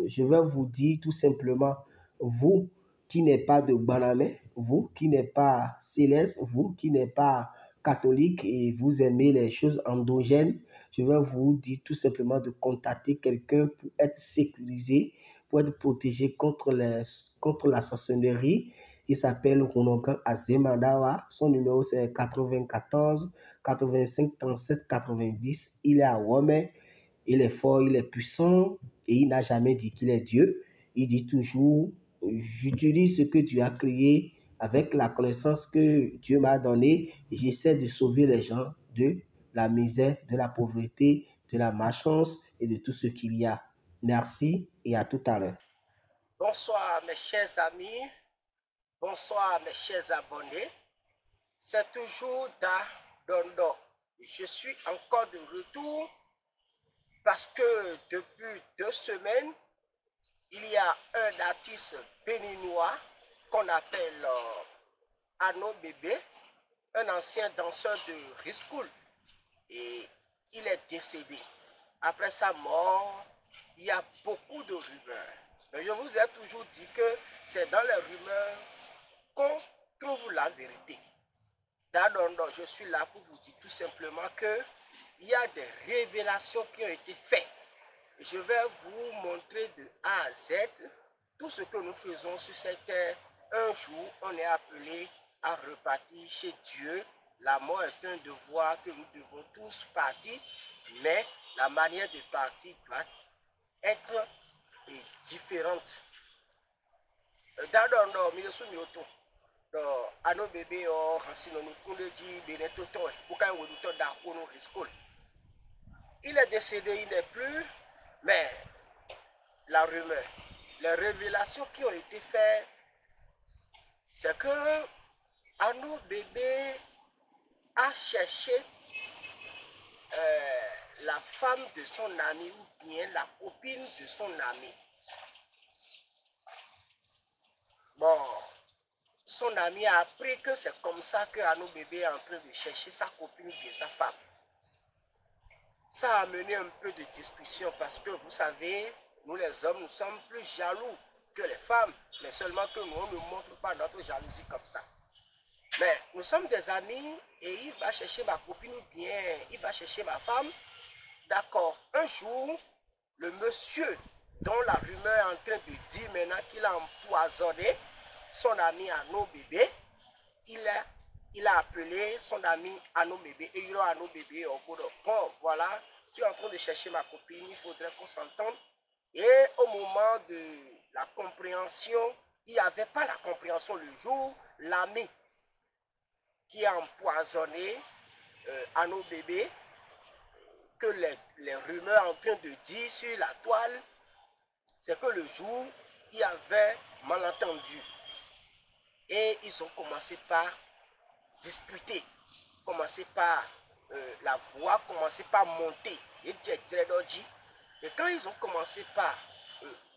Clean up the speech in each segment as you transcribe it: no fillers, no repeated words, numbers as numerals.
je vais vous dire tout simplement, vous qui n'êtes pas de Banamé, vous qui n'êtes pas céleste, vous qui n'êtes pas catholique et vous aimez les choses endogènes, je vais vous dire tout simplement de contacter quelqu'un pour être sécurisé, pour être protégé contre la sorcellerie. Il s'appelle Runokan Azemadawa. Son numéro c'est 94 85 37 90. Il est à Rome. Il est fort, il est puissant et il n'a jamais dit qu'il est Dieu. Il dit toujours, j'utilise ce que Dieu a créé avec la connaissance que Dieu m'a donnée et j'essaie de sauver les gens de la misère, de la pauvreté, de la malchance et de tout ce qu'il y a. Merci et à tout à l'heure. Bonsoir mes chers amis, bonsoir mes chers abonnés. C'est toujours Da Dondo. Je suis encore de retour parce que depuis 2 semaines, il y a un artiste béninois qu'on appelle Ano Bébé, un ancien danseur de Riscool, et il est décédé. Après sa mort, il y a beaucoup de rumeurs. Mais je vous ai toujours dit que c'est dans les rumeurs qu'on trouve la vérité. D'Adondo, je suis là pour vous dire tout simplement qu'il y a des révélations qui ont été faites. Je vais vous montrer de A à Z tout ce que nous faisons sur cette terre. Un jour, on est appelé à repartir chez Dieu. La mort est un devoir que nous devons tous partir, mais la manière de partir doit être différente. D'Adondo, Milosu Mioto. Ano Bébé o Hansino Nukundeji Benetoto Bukan Weduto Dakono Riscool. Il est décédé, il n'est plus, mais la rumeur, les révélations qui ont été faites, c'est que Ano Bébé a cherché la femme de son ami ou bien la copine de son ami. Bon, son ami a appris que c'est comme ça que Ano Bébé est en train de chercher sa copine ou bien sa femme. Ça a amené un peu de discussion parce que vous savez, nous les hommes, nous sommes plus jaloux que les femmes, mais seulement que nous, on ne montre pas notre jalousie comme ça. Mais nous sommes des amis et il va chercher ma copine ou bien il va chercher ma femme. D'accord, un jour, le monsieur dont la rumeur est en train de dire maintenant qu'il a empoisonné son ami Ano Bébé, il a appelé son ami Ano Bébé et il a Ano Bébé au bout de bon, voilà, tu es en train de chercher ma copine, il faudrait qu'on s'entende. Et au moment de la compréhension, il n'y avait pas la compréhension le jour, l'ami qui a empoisonné Ano Bébé, que les rumeurs en train de dire sur la toile, c'est que le jour, il y avait malentendu. Et ils ont commencé par disputer, commencé par la voix, commencé par monter. Et quand ils ont commencé par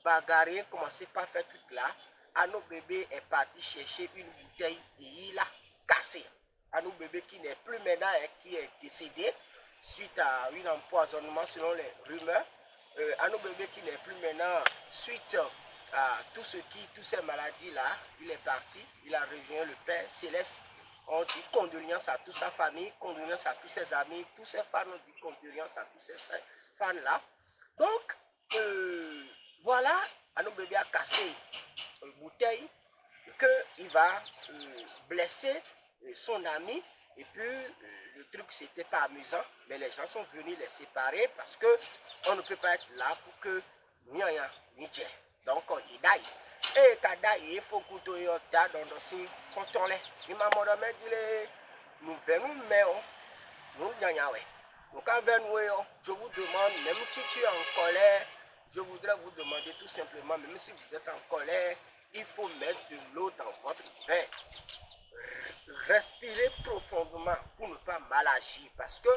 bagarrer, commencé par faire tout là, Ano Bébé est parti chercher une bouteille et il a cassé. Ano Bébé qui n'est plus maintenant et qui est décédé suite à un empoisonnement selon les rumeurs. Ano Bébé qui n'est plus maintenant suite à toutes ces maladies là, il est parti, il a rejoint le Père Céleste. On dit condoléances à toute sa famille, condoléances à tous ses amis, tous ses fans, on dit condoléances à tous ces fans là. Donc voilà, Ano Bébé a cassé une bouteille qu'il va blesser son ami. Et puis le truc c'était pas amusant, mais les gens sont venus les séparer parce que on ne peut pas être là pour que Nyanya Niche. Donc il daille. Et kada il faut que tu aies dans dossier contrôlé. Il m'a demandé de nous venons mais nous Nyanya ouais. Donc quand je vous demande, même si tu es en colère, je voudrais vous demander tout simplement, même si vous êtes en colère, il faut mettre de l'eau dans votre vin. Respirez profondément pour ne pas mal agir parce que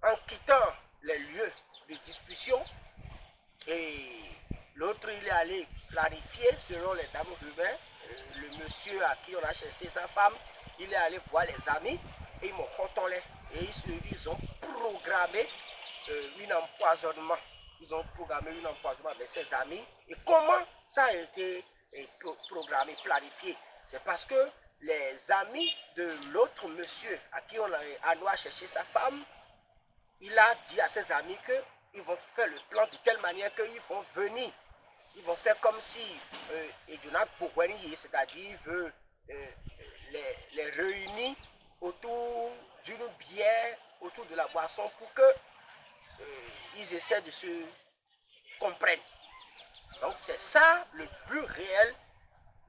en quittant les lieux de discussion et l'autre il est allé clarifier selon les dames de vin, le monsieur à qui on a cherché sa femme, il est allé voir les amis et ils m'ont contrôlé et ils ont programmé un empoisonnement ils ont programmé un empoisonnement avec ses amis. Et comment ça a été programmé, planifié? C'est parce que les amis de l'autre monsieur à qui on a cherché sa femme, il a dit à ses amis qu'ils vont faire le plan de telle manière qu'ils vont venir. Ils vont faire comme si c'est-à-dire il veut les réunir autour d'une bière, autour de la boisson pour que ils essaient de se comprendre. Donc c'est ça le but réel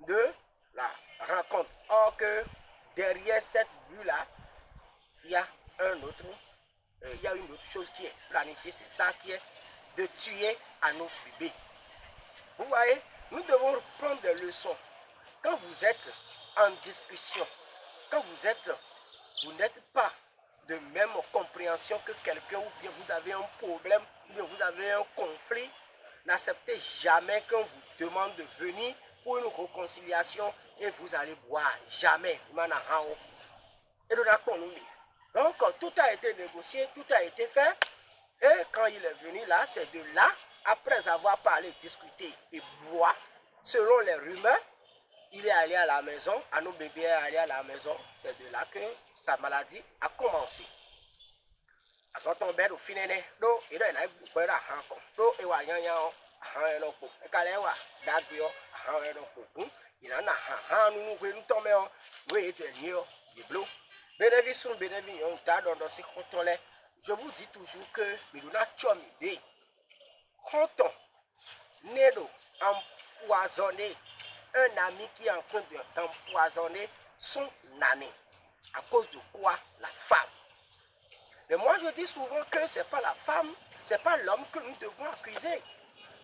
de la rencontre. Or que derrière cette but-là, il y a une autre chose qui est planifiée, c'est ça qui est de tuer à nos bébés. Vous voyez, nous devons prendre des leçons. Quand vous êtes en discussion, quand vous n'êtes pas de même compréhension que quelqu'un, ou bien vous avez un problème, ou bien vous avez un conflit, n'acceptez jamais qu'on vous demande de venir pour une réconciliation et vous allez boire. Jamais. Donc, tout a été négocié, tout a été fait. Et quand il est venu là, c'est de là, après avoir parlé, discuté et boire, selon les rumeurs, il est allé à la maison, à nos bébés est allé à la maison. C'est de là que sa maladie a commencé. À son tombé au finéné, donc il a eu beaucoup de hanko, donc il a eu un hanko, et quand il a eu un hanko, il a un hanko, nous tombé en, oui, il était lié, il est bleu. Bénéfice, bénéfice, on t'a donné ce qu'on l'a. Je vous dis toujours que nous n'avons pas d'idée. Quand on est empoisonné, un ami qui est en train d'empoisonner son ami. À cause de quoi? La femme. Mais moi je dis souvent que ce n'est pas la femme, ce n'est pas l'homme que nous devons accuser.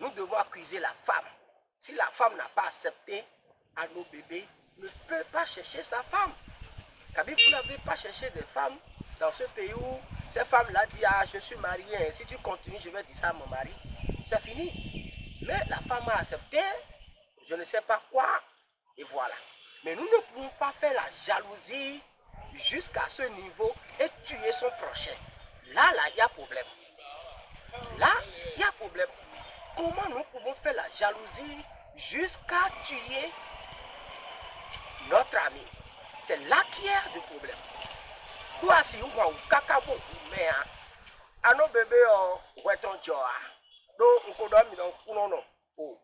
Nous devons accuser la femme. Si la femme n'a pas accepté à nos bébés, ne peut pas chercher sa femme. Car vous n'avez pas cherché des femmes dans ce pays où ces femmes-là disent ah, je suis mariée, si tu continues, je vais dire ça à mon mari. C'est fini. Mais la femme a accepté, je ne sais pas quoi, et voilà. Mais nous ne pouvons pas faire la jalousie jusqu'à ce niveau et tuer son prochain. Là, il y a problème. Là, il y a problème. Comment nous pouvons faire la jalousie jusqu'à tuer notre ami? C'est là qu'il y a des problèmes. Toi, si vous avez un cacabo, mais à nos bébés, on va t'en dire. Donc, on peut dormir dans le non. On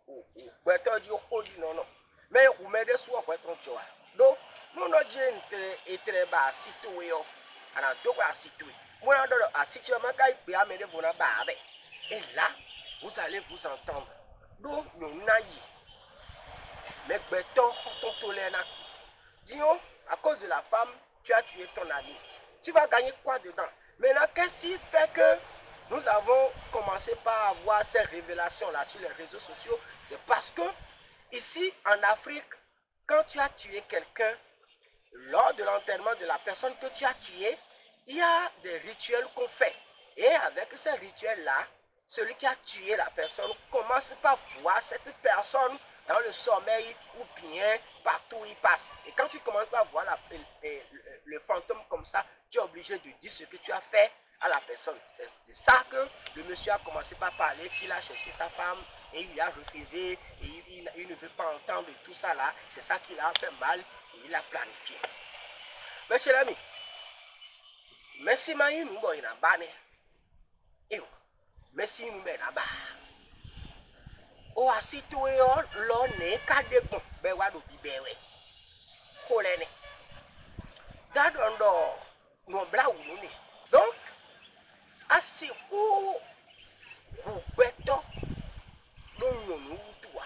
va t'en dire, non. Mais on met des soins, on va t'en dire. Donc, nous, notre jeune est très bas, situé. On a tout à situer. Moi, on a situé, mais on a vous et là, vous allez vous entendre. Donc, nous n'avons mais béton, on tolère. Disons, à cause de la femme, tu as tué ton ami. Tu vas gagner quoi dedans? Maintenant, qu'est-ce qui fait que nous avons commencé par avoir ces révélations-là sur les réseaux sociaux? C'est parce que, ici, en Afrique, quand tu as tué quelqu'un, lors de l'enterrement de la personne que tu as tuée, il y a des rituels qu'on fait. Et avec ces rituels-là, celui qui a tué la personne commence par voir cette personne dans le sommeil ou bien partout où il passe. Et quand tu commences par voir le fantôme comme ça, tu es obligé de dire ce que tu as fait à la personne. C'est de ça que le monsieur a commencé par parler, qu'il a cherché sa femme et il lui a refusé, et il ne veut pas entendre tout ça là. C'est ça qui l'a fait mal et il a planifié. Mais cher ami, merci Maï, nous sommes en bas. Et merci nous sommes en bas. O asitwe yo lo ne kadekun be wa do bibewe ko le ni dadondo no bla wu ni donc asiku beto no no toi.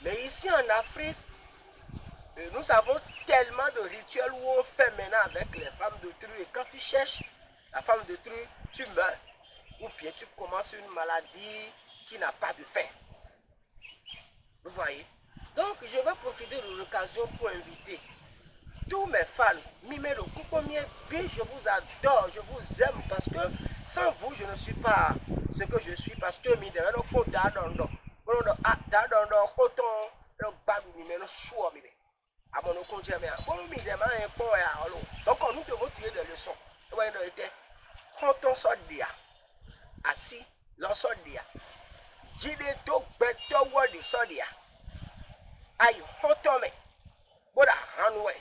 Mais ici en Afrique, nous avons tellement de rituels où on fait maintenant avec les femmes d'autrui. Et quand tu cherches la femme d'autrui, tu meurs. Ou bien tu commences une maladie qui n'a pas de fin. Vous voyez? Donc, je vais profiter de l'occasion pour inviter tous mes fans. Mimelo Kukomie, je vous adore, je vous aime parce que sans vous, je ne suis pas ce que je suis. Parce que donc, nous devons tirer des leçons. Assis, l'ensodia. Jide to beto word sodia. Aïe, hotome. Boda hanwe.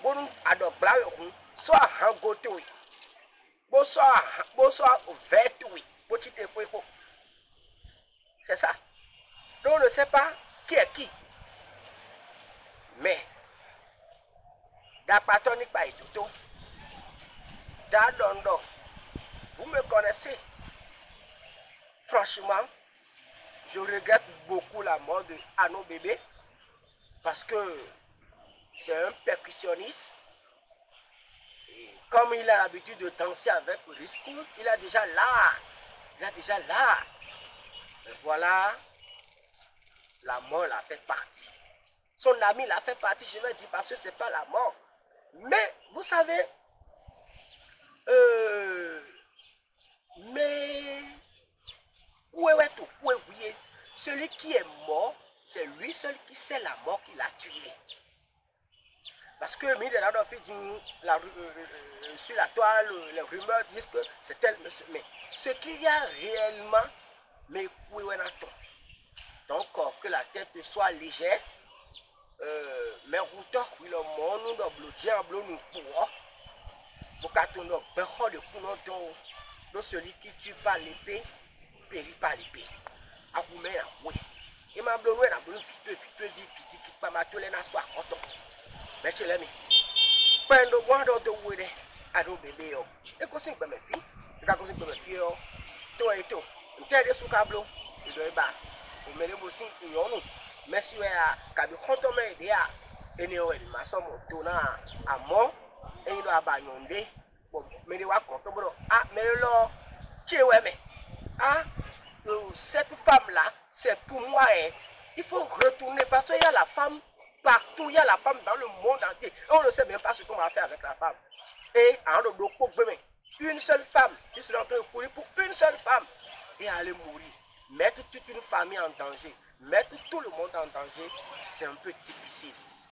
Bon adoblawe hun. So hangotoui. Boso vertoui. Bochite kwepo. C'est ça. Donc on ne sait pas qui est qui. Mais, d'apatonique pas tout. D'Adondo, vous me connaissez. Franchement, je regrette beaucoup la mort de Ano Bébé parce que c'est un percussionniste. Et comme il a l'habitude de danser avec Risco, il a déjà là. Et voilà, la mort l'a fait partie. Son ami l'a fait partie, je vais dire, parce que ce n'est pas la mort. Mais, vous savez, mais celui qui est mort, c'est lui seul qui sait la mort qui l'a tué. Parce que sur la toile, les rumeurs disent que c'est tel monsieur. Mais ce qu'il y a réellement, mais donc que la tête soit légère, mais routeurs, le monde nous diable nous pour donc celui qui tue par l'épée, périt par l'épée. A vous mettre oui. Et ma blonde n'a pas qui pas ma tolé na soit content. Mais tu l'aimes. Prendre moi de wede à nos bébés. Et qu'on s'y peut me fille. Et qu'on s'y peut me fille. Toi et toi. On t'a des sous câble. Et de bas. Vous mettez aussi une nous. Merci à Kabi content mais dia. Et nous ma somme tona à mort. Et il doit bagnonder. Bon, mais les wa content. Ah, mais là, tu es mais. Ah. Cette femme-là, c'est pour moi. Hein. Il faut retourner parce qu'il y a la femme partout, il y a la femme dans le monde entier. Et on ne sait même pas ce qu'on va faire avec la femme. Et une seule femme, qui serait en train de courir pour une seule femme et aller mourir. Mettre toute une famille en danger, mettre tout le monde en danger, c'est un peu difficile.